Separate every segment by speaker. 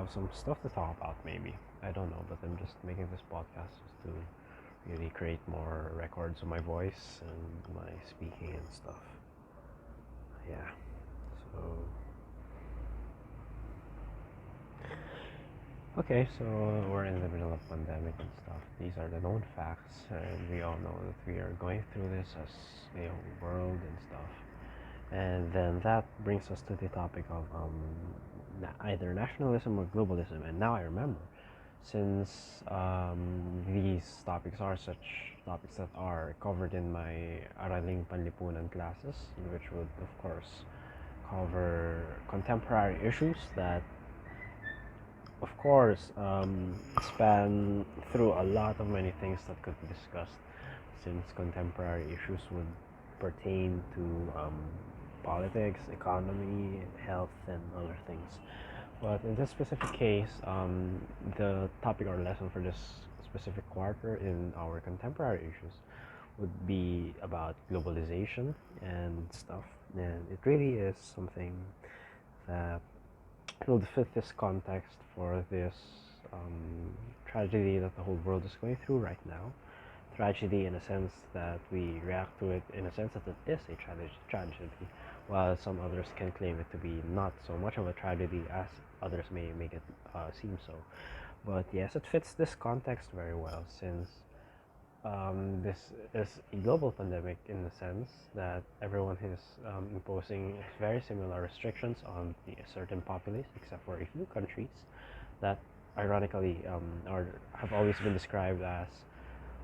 Speaker 1: have some stuff to talk about, maybe. I don't know, but I'm just making this podcast just to really create more records of my voice and my speaking and stuff. Yeah. So, okay, so we're in the middle of pandemic and stuff. These are the known facts, and we all know that we are going through this as a whole world and stuff. And then that brings us to the topic of either nationalism or globalism. And now I remember, since these topics are such topics that are covered in my Araling Panlipunan classes, which would, of course, cover contemporary issues that, of course, span through a lot of many things that could be discussed, since contemporary issues would pertain to politics, economy, health, and other things. But in this specific case, the topic or lesson for this specific quarter in our contemporary issues would be about globalization and stuff. And it really is something that would fit this context for this tragedy that the whole world is going through right now. Tragedy in a sense that we react to it in a sense that it is a tragedy, while some others can claim it to be not so much of a tragedy as others may make it seem so. But yes, it fits this context very well, since this is a global pandemic in the sense that everyone is imposing very similar restrictions on a certain populace, except for a few countries that, ironically, are have always been described as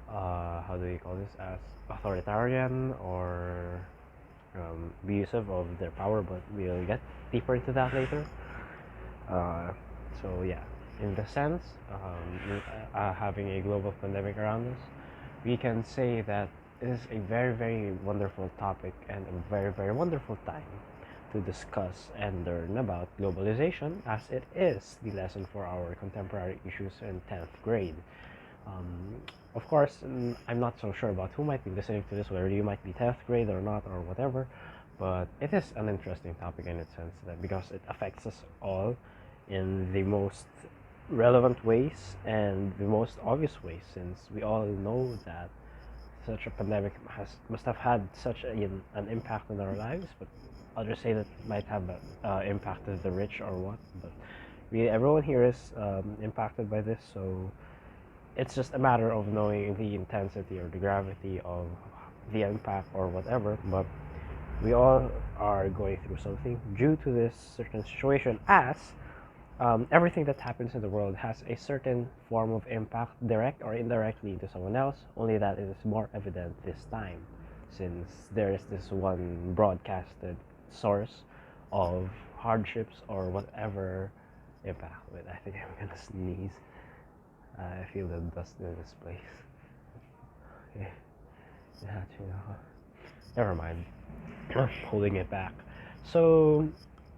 Speaker 1: how do you call this, as authoritarian or abusive of their power. But we'll get deeper into that later. Uh, so yeah, in the sense, having a global pandemic around us, we can say that it is a very, very wonderful topic and a very, very wonderful time to discuss and learn about globalization, as it is the lesson for our contemporary issues in 10th grade. Um, of course, I'm not so sure about who might be listening to this, whether you might be 10th grade or not or whatever, but it is an interesting topic in its sense that because it affects us all in the most relevant ways and the most obvious ways, since we all know that such a pandemic must have had such an impact on our lives. But others say that it might have impacted the rich or what. But everyone here is impacted by this, so it's just a matter of knowing the intensity or the gravity of the impact or whatever. But we all are going through something due to this certain situation, as everything that happens in the world has a certain form of impact, direct or indirectly, to someone else, only that it is more evident this time, since there is this one broadcasted source of hardships or whatever impact. Wait, I think I'm gonna sneeze. I feel the dust in this place. Okay. Yeah, never mind. I'm holding it back. So,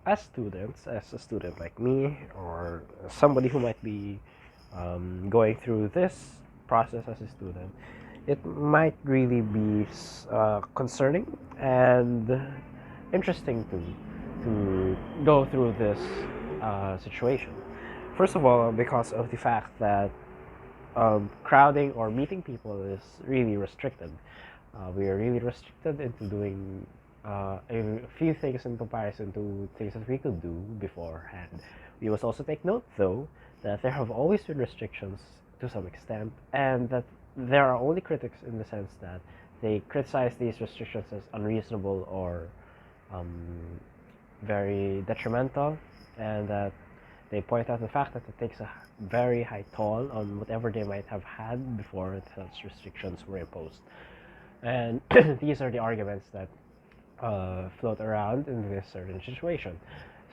Speaker 1: as students, as a student like me, or somebody who might be going through this process as a student, it might really be concerning and interesting to go through this situation. First of all, because of the fact that crowding or meeting people is really restricted. We are really restricted into doing a few things in comparison to things that we could do beforehand. We must also take note, though, that there have always been restrictions to some extent, and that there are only critics in the sense that they criticize these restrictions as unreasonable or very detrimental, and that they point out the fact that it takes a very high toll on whatever they might have had before such restrictions were imposed. And these are the arguments that float around in this certain situation.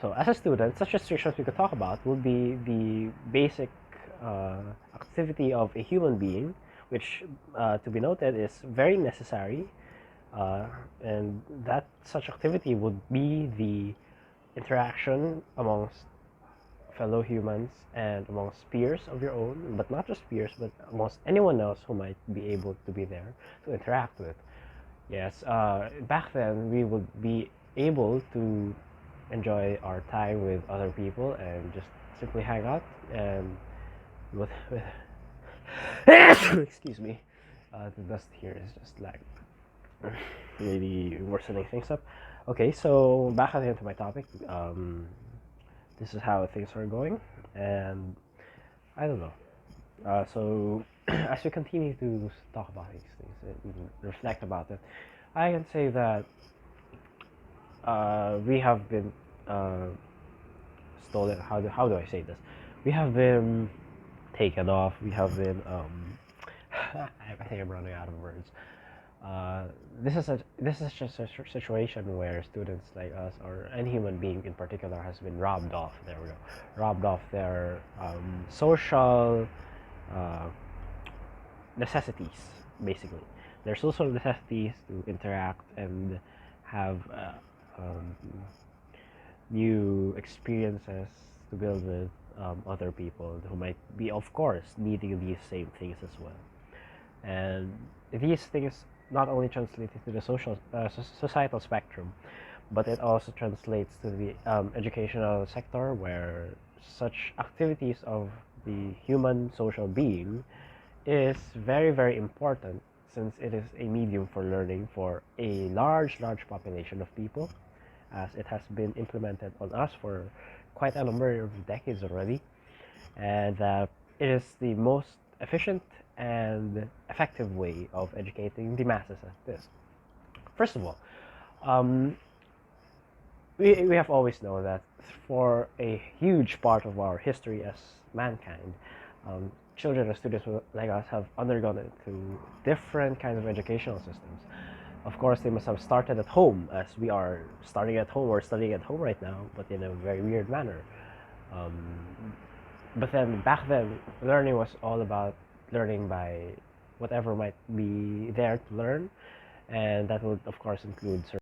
Speaker 1: So, as a student, such restrictions we could talk about would be the basic activity of a human being, which, to be noted, is very necessary, and that such activity would be the interaction amongst fellow humans and amongst peers of your own, but not just peers, but amongst anyone else who might be able to be there to interact with. Yes, back then we would be able to enjoy our time with other people and just simply hang out and with excuse me, the dust here is just like really worsening things up. Okay, so back into my topic. This is how things are going, and I don't know. So as we continue to talk about these things and reflect about it, I can say that we have been uh, stolen. How do I say this? We have been taken off. We have been. I think I'm running out of words. Uh, this is just a situation where students like us, or any human being in particular, has been robbed off. There we go, robbed off their social uh, necessities, basically. Their social necessities to interact and have um, new experiences to build with other people who might be, of course, needing these same things as well. And these things not only translate into the societal spectrum, but it also translates to the educational sector, where such activities of the human social being is very, very important, since it is a medium for learning for a large population of people, as it has been implemented on us for quite a number of decades already, and it is the most efficient and effective way of educating the masses at this. First of all, um, we have always known that for a huge part of our history as mankind, children and students like us have undergone it through different kinds of educational systems. Of course, they must have started at home, as we are starting at home or studying at home right now, but in a very weird manner. Um, but then back then, learning was all about learning by whatever might be there to learn, and that would, of course, include